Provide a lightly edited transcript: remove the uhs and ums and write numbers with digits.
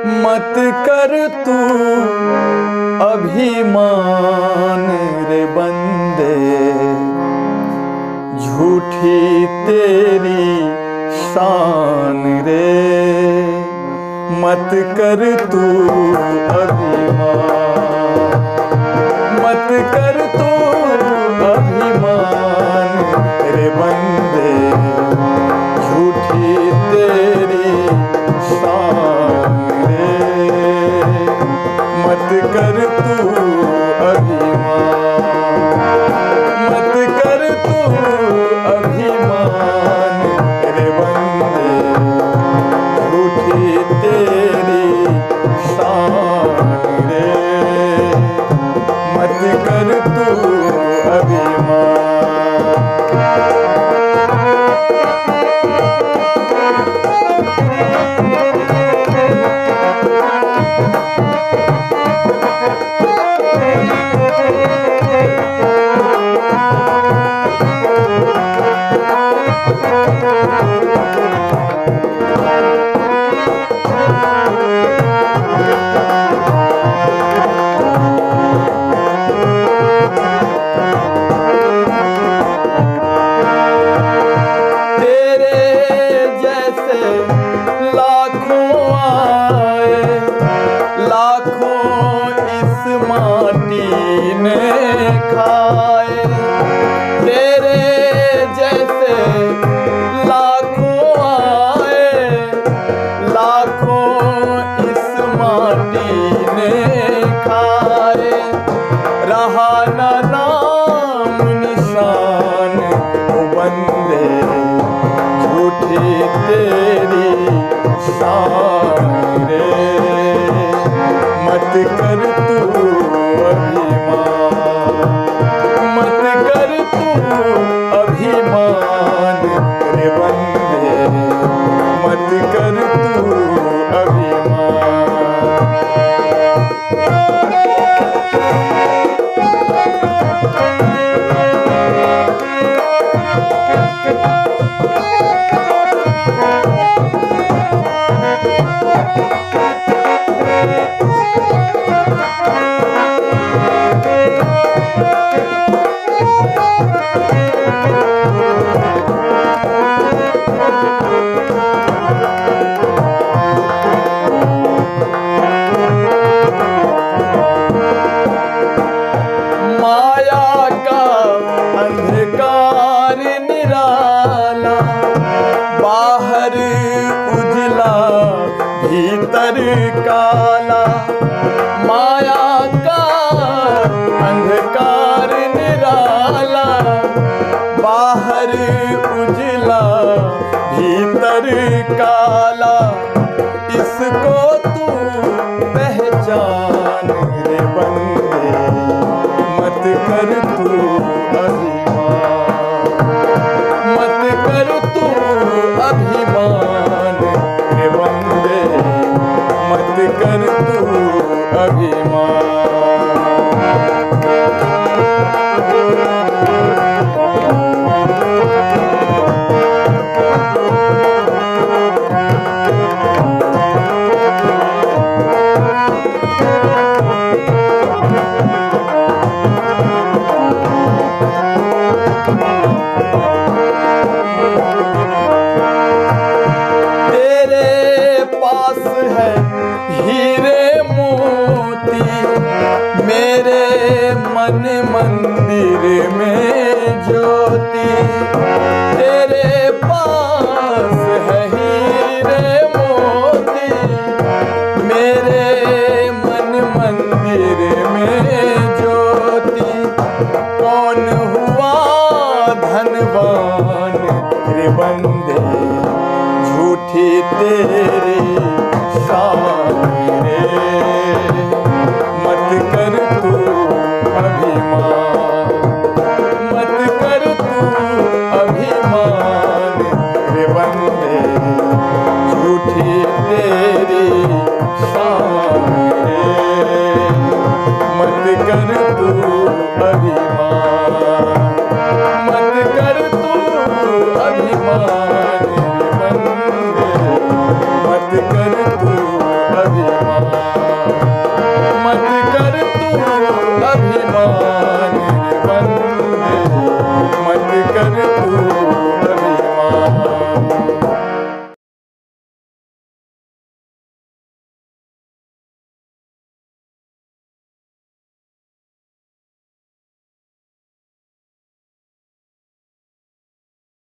मत कर तू अभिमान रे बंदे, झूठी तेरी शान रे। मत कर तू अभिमान, मत कर तू अभिमान रे बंदे, झूठी तेरी शान रे। मत कर तू अभिमान, मत कर तू अभिमान रे बंदे, झूठी तेरी शान रे। मत कर तू अभिमान। माटी ने खाए, तेरे जैसे लाखों आए, लाखों इस माटी ने खाए। रहा ना नाम निशान ओ बंदे, झूठी तेरी शान रे। मत कर तू अभिमान, मत कर तू अभिमान रे बंदे, मत कर तू अभिमान। बाहर उजला भीतर काला, माया का अंधकार निराला। बाहर उजला भीतर काला, इसको तू पहचान रे बंदे। मत कर तू अभिमान, मत कर तू अभिमान रे बंदे, मत कर तू अभिमान। हीरे मोती मेरे मन मंदिर में ज्योति, तेरे पास है हीरे मोती मेरे मन मंदिर में ज्योति। कौन हुआ धनवान रे बंदे, झूठी तेरी शान रे। मत कर तू अभिमान, मत कर तू अभिमान रे बंदे, झूठी तेरी शान रे। मत कर तू अभिमान, मत कर तू अभिमान रे बंदे, मत कर तू अभिमान। अभिमान रे बंदे, मत कर तू